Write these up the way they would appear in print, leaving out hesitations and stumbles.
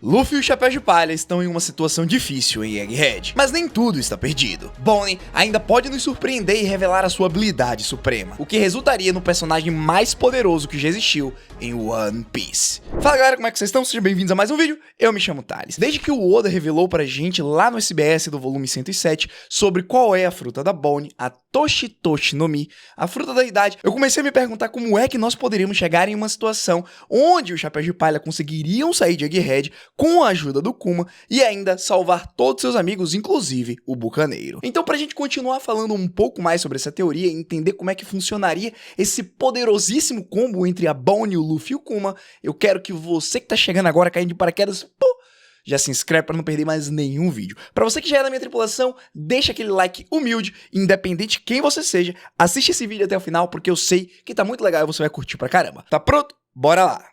Luffy e o Chapéu de Palha estão em uma situação difícil em Egghead, mas nem tudo está perdido. Bonnie ainda pode nos surpreender e revelar a sua habilidade suprema, o que resultaria no personagem mais poderoso que já existiu em One Piece. Fala galera, como é que vocês estão? Sejam bem-vindos a mais um vídeo, eu me chamo Thales. Desde que o Oda revelou pra gente lá no SBS do volume 107 sobre qual é a fruta da Bonnie, a Toshi Toshi no Mi, a fruta da idade, eu comecei a me perguntar como é que nós poderíamos chegar em uma situação onde os Chapéus de Palha conseguiriam sair de Egghead com a ajuda do Kuma e ainda salvar todos seus amigos, inclusive o Bucaneiro. Então, pra gente continuar falando um pouco mais sobre essa teoria e entender como é que funcionaria esse poderosíssimo combo entre a Bonnie, o Luffy e o Kuma, eu quero que você que tá chegando agora caindo de paraquedas, já se inscreve para não perder mais nenhum vídeo. Para você que já é da minha tripulação, deixa aquele like humilde, independente de quem você seja, assiste esse vídeo até o final porque eu sei que tá muito legal e você vai curtir pra caramba. Tá pronto? Bora lá!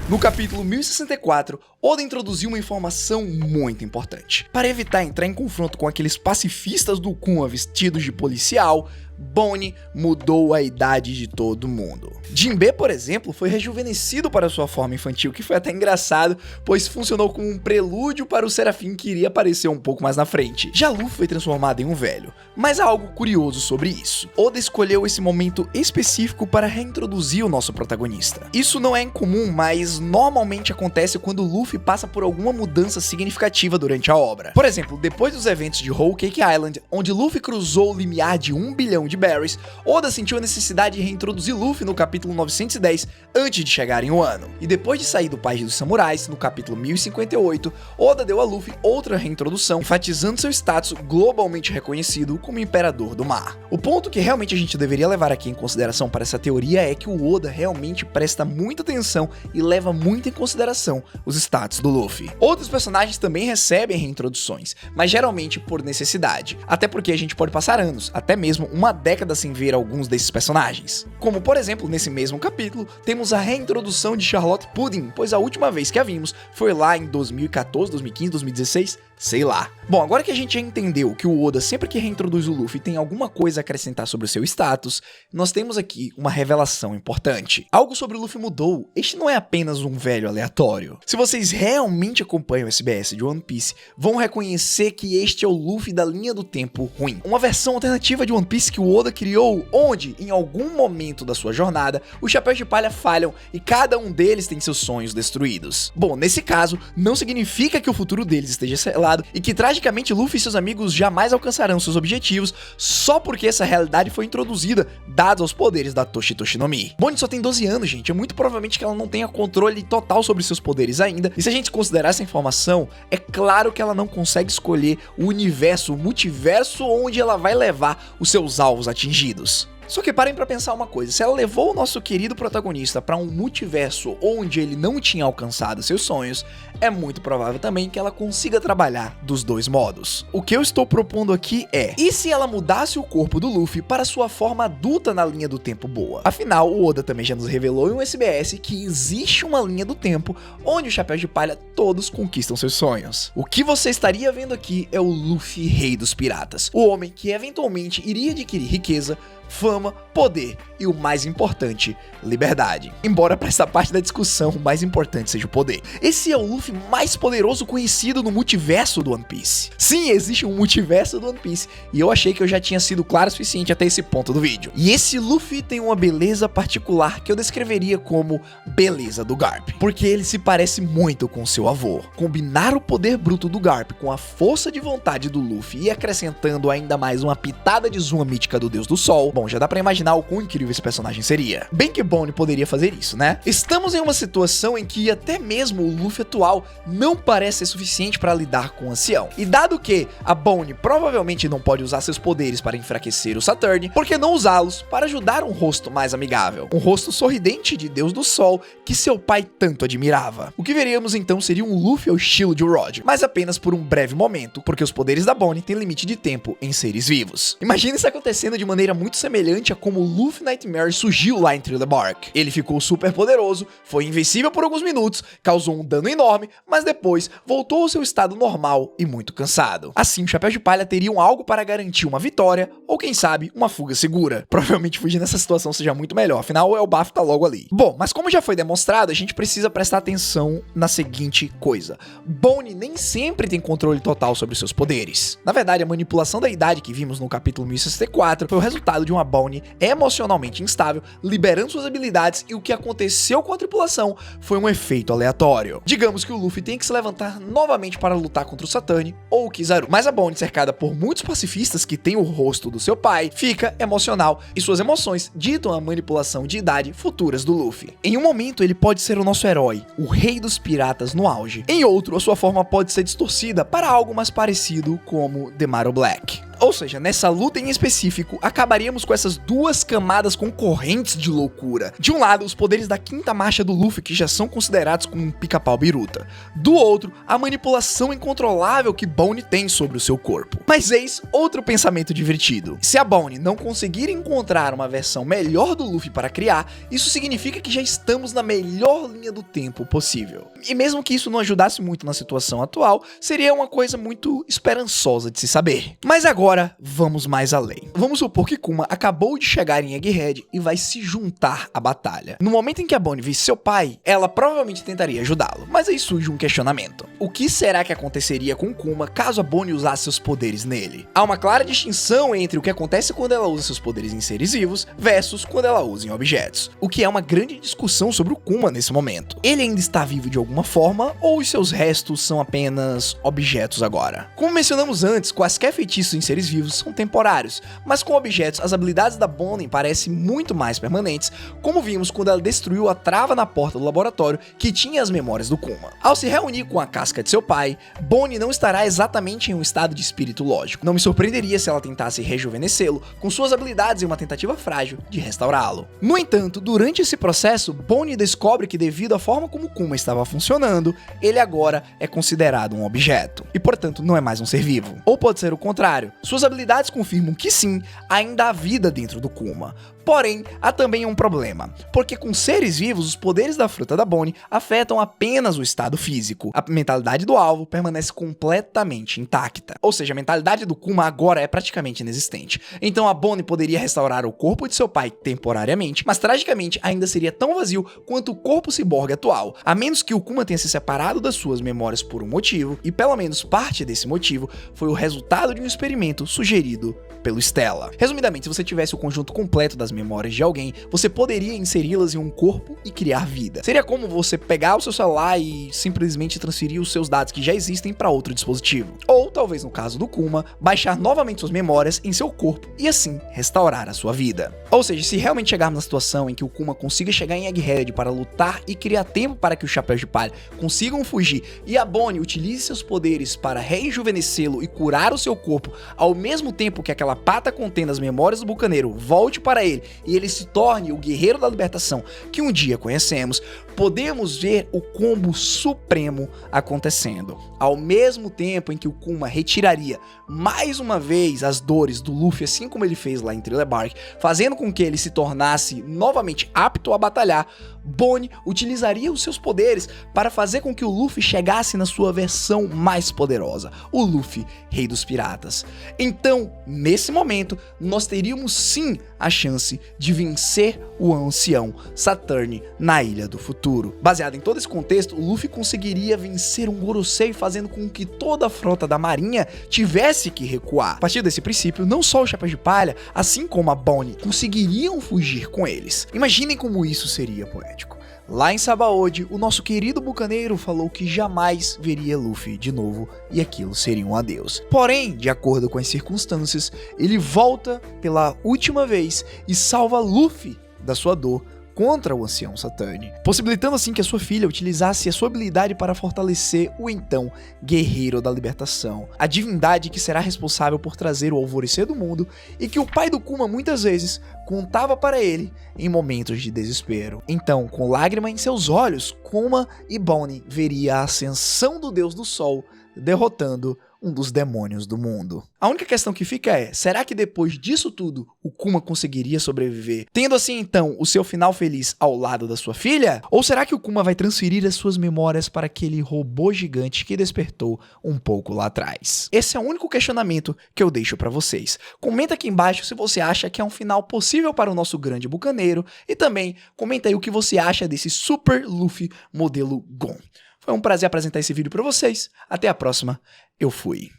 No capítulo 1064, Oda introduziu uma informação muito importante. Para evitar entrar em confronto com aqueles pacifistas do Kuma vestidos de policial, Bonnie mudou a idade de todo mundo. Jinbe, por exemplo, foi rejuvenescido para sua forma infantil, que foi até engraçado, pois funcionou como um prelúdio para o Serafim que iria aparecer um pouco mais na frente. Já Luffy foi transformado em um velho, mas há algo curioso sobre isso. Oda escolheu esse momento específico para reintroduzir o nosso protagonista. Isso não é incomum, mas normalmente acontece quando Luffy passa por alguma mudança significativa durante a obra. Por exemplo, depois dos eventos de Whole Cake Island, onde Luffy cruzou o limiar de 1 bilhão de berries, Oda sentiu a necessidade de reintroduzir Luffy no capítulo 910 antes de chegar em Wano. E depois de sair do País dos Samurais, no capítulo 1058, Oda deu a Luffy outra reintrodução, enfatizando seu status globalmente reconhecido como Imperador do Mar. O ponto que realmente a gente deveria levar aqui em consideração para essa teoria é que o Oda realmente presta muita atenção e leva muito em consideração os status do Luffy. Outros personagens também recebem reintroduções, mas geralmente por necessidade, até porque a gente pode passar anos, até mesmo uma década sem ver alguns desses personagens. Como por exemplo, nesse mesmo capítulo, temos a reintrodução de Charlotte Pudding, pois a última vez que a vimos foi lá em 2014, 2015, 2016, sei lá. Bom, agora que a gente já entendeu que o Oda sempre que reintroduz o Luffy tem alguma coisa a acrescentar sobre o seu status, nós temos aqui uma revelação importante. Algo sobre o Luffy mudou, este não é apenas um velho aleatório. Se vocês realmente acompanham o SBS de One Piece, vão reconhecer que este é o Luffy da linha do tempo ruim. Uma versão alternativa de One Piece que o Oda criou, onde, em algum momento da sua jornada, os Chapéus de Palha falham e cada um deles tem seus sonhos destruídos. Bom, nesse caso, não significa que o futuro deles esteja selado e que tragicamente Luffy e seus amigos jamais alcançarão seus objetivos só porque essa realidade foi introduzida, dados aos poderes da Toshi Toshi no Mi. Bonnie só tem 12 anos, gente, é muito provavelmente que ela não tenha controle total sobre seus poderes ainda, e se a gente considerar essa informação, é claro que ela não consegue escolher o universo, o multiverso onde ela vai levar os seus alvos atingidos. Só que parem pra pensar uma coisa, se ela levou o nosso querido protagonista pra um multiverso onde ele não tinha alcançado seus sonhos, é muito provável também que ela consiga trabalhar dos dois modos. O que eu estou propondo aqui é, e se ela mudasse o corpo do Luffy para sua forma adulta na linha do tempo boa? Afinal, o Oda também já nos revelou em um SBS que existe uma linha do tempo onde os Chapéus de Palha todos conquistam seus sonhos. O que você estaria vendo aqui é o Luffy Rei dos Piratas, o homem que eventualmente iria adquirir riqueza, fama, poder e o mais importante, liberdade. Embora para essa parte da discussão o mais importante seja o poder. Esse é o Luffy mais poderoso conhecido no multiverso do One Piece. Sim, existe um multiverso do One Piece e eu achei que eu já tinha sido claro o suficiente até esse ponto do vídeo. E esse Luffy tem uma beleza particular que eu descreveria como beleza do Garp, porque ele se parece muito com seu avô. Combinar o poder bruto do Garp com a força de vontade do Luffy e acrescentando ainda mais uma pitada de Zuma mítica do Deus do Sol, bom, já dá pra imaginar o quão incrível esse personagem seria. Bem que Bonnie poderia fazer isso, né? Estamos em uma situação em que até mesmo o Luffy atual não parece ser suficiente para lidar com o ancião. E dado que a Bonnie provavelmente não pode usar seus poderes para enfraquecer o Saturn, por que não usá-los para ajudar um rosto mais amigável? Um rosto sorridente de Deus do Sol que seu pai tanto admirava. O que veríamos então seria um Luffy ao estilo de Roger, mas apenas por um breve momento, porque os poderes da Bonnie têm limite de tempo em seres vivos. Imagina isso acontecendo de maneira muito semelhante semelhante a como o Luffy Nightmare surgiu lá em Thriller Bark. Ele ficou super poderoso, foi invencível por alguns minutos, causou um dano enorme, mas depois voltou ao seu estado normal e muito cansado. Assim, o Chapéu de Palha teriam algo para garantir uma vitória, ou quem sabe, uma fuga segura. Provavelmente fugir nessa situação seja muito melhor, afinal o Elbaf tá logo ali. Bom, mas como já foi demonstrado, a gente precisa prestar atenção na seguinte coisa. Bonnie nem sempre tem controle total sobre seus poderes. Na verdade, a manipulação da idade que vimos no capítulo 1064 foi o resultado de uma Bonnie emocionalmente instável, liberando suas habilidades, e o que aconteceu com a tripulação foi um efeito aleatório. Digamos que o Luffy tem que se levantar novamente para lutar contra o Saturn ou o Kizaru, mas a Bonnie, cercada por muitos pacifistas que tem o rosto do seu pai, fica emocional, e suas emoções ditam a manipulação de idade futuras do Luffy. Em um momento ele pode ser o nosso herói, o rei dos piratas no auge. Em outro, a sua forma pode ser distorcida para algo mais parecido como The Maru Black. Ou seja, nessa luta em específico, acabaríamos com essas duas camadas concorrentes de loucura. De um lado, os poderes da quinta marcha do Luffy, que já são considerados como um pica-pau biruta. Do outro, a manipulação incontrolável que Bonnie tem sobre o seu corpo. Mas eis outro pensamento divertido. Se a Bonnie não conseguir encontrar uma versão melhor do Luffy para criar, isso significa que já estamos na melhor linha do tempo possível. E mesmo que isso não ajudasse muito na situação atual, seria uma coisa muito esperançosa de se saber. Mas agora, vamos mais além. Vamos supor que Kuma acabou de chegar em Egghead e vai se juntar à batalha. No momento em que a Bonnie visse seu pai, ela provavelmente tentaria ajudá-lo, mas aí surge um questionamento. O que será que aconteceria com Kuma caso a Bonnie usasse seus poderes nele? Há uma clara distinção entre o que acontece quando ela usa seus poderes em seres vivos versus quando ela usa em objetos, o que é uma grande discussão sobre o Kuma nesse momento. Ele ainda está vivo de alguma forma ou os seus restos são apenas objetos agora? Como mencionamos antes, quaisquer feitiços em seres vivos são temporários, mas com objetos as habilidades da Bonnie parecem muito mais permanentes, como vimos quando ela destruiu a trava na porta do laboratório que tinha as memórias do Kuma. Ao se reunir com a casca de seu pai, Bonnie não estará exatamente em um estado de espírito lógico. Não me surpreenderia se ela tentasse rejuvenescê-lo com suas habilidades em uma tentativa frágil de restaurá-lo. No entanto, durante esse processo, Bonnie descobre que devido à forma como Kuma estava funcionando, ele agora é considerado um objeto, e portanto não é mais um ser vivo. Ou pode ser o contrário. Suas habilidades confirmam que sim, ainda há vida dentro do Kuma. Porém, há também um problema, porque com seres vivos, os poderes da fruta da Bonnie afetam apenas o estado físico. A mentalidade do alvo permanece completamente intacta. Ou seja, a mentalidade do Kuma agora é praticamente inexistente. Então a Bonnie poderia restaurar o corpo de seu pai temporariamente, mas tragicamente ainda seria tão vazio quanto o corpo ciborgue atual, a menos que o Kuma tenha se separado das suas memórias por um motivo, e pelo menos parte desse motivo foi o resultado de um experimento sugerido pelo Stella. Resumidamente, se você tivesse o conjunto completo das memórias de alguém, você poderia inseri-las em um corpo e criar vida. Seria como você pegar o seu celular e simplesmente transferir os seus dados que já existem para outro dispositivo. Ou, talvez no caso do Kuma, baixar novamente suas memórias em seu corpo e assim restaurar a sua vida. Ou seja, se realmente chegarmos na situação em que o Kuma consiga chegar em Egghead para lutar e criar tempo para que os Chapéus de Palha consigam fugir e a Bonnie utilize seus poderes para rejuvenescê-lo e curar o seu corpo, ao mesmo tempo que aquela pata contendo as memórias do bucaneiro volte para ele e ele se torne o guerreiro da libertação que um dia conhecemos, podemos ver o combo supremo acontecendo. Ao mesmo tempo em que o Kuma retiraria mais uma vez as dores do Luffy, assim como ele fez lá em Thriller Bark, fazendo com que ele se tornasse novamente apto a batalhar, Bonnie utilizaria os seus poderes para fazer com que o Luffy chegasse na sua versão mais poderosa, o Luffy, Rei dos Piratas. Então, nesse momento, nós teríamos sim a chance de vencer o ancião Saturn na Ilha do Futuro. Baseado em todo esse contexto, o Luffy conseguiria vencer um Gorosei, fazendo com que toda a frota da marinha tivesse que recuar. A partir desse princípio, não só o Chapéu de Palha, assim como a Bonnie, conseguiriam fugir com eles. Imaginem como isso seria poético. Lá em Sabaody, o nosso querido bucaneiro falou que jamais veria Luffy de novo e aquilo seria um adeus. Porém, de acordo com as circunstâncias, ele volta pela última vez e salva Luffy da sua dor contra o ancião Saturn, possibilitando assim que a sua filha utilizasse a sua habilidade para fortalecer o então Guerreiro da Libertação, a divindade que será responsável por trazer o alvorecer do mundo e que o pai do Kuma muitas vezes contava para ele em momentos de desespero. Então, com lágrima em seus olhos, Kuma e Bonnie veria a ascensão do Deus do Sol derrotando um dos demônios do mundo. A única questão que fica é, será que depois disso tudo, o Kuma conseguiria sobreviver, tendo assim então o seu final feliz ao lado da sua filha? Ou será que o Kuma vai transferir as suas memórias para aquele robô gigante que despertou um pouco lá atrás? Esse é o único questionamento que eu deixo pra vocês. Comenta aqui embaixo se você acha que é um final possível para o nosso grande bucaneiro e também comenta aí o que você acha desse Super Luffy modelo Gon. Foi um prazer apresentar esse vídeo pra vocês. Até a próxima. Eu fui.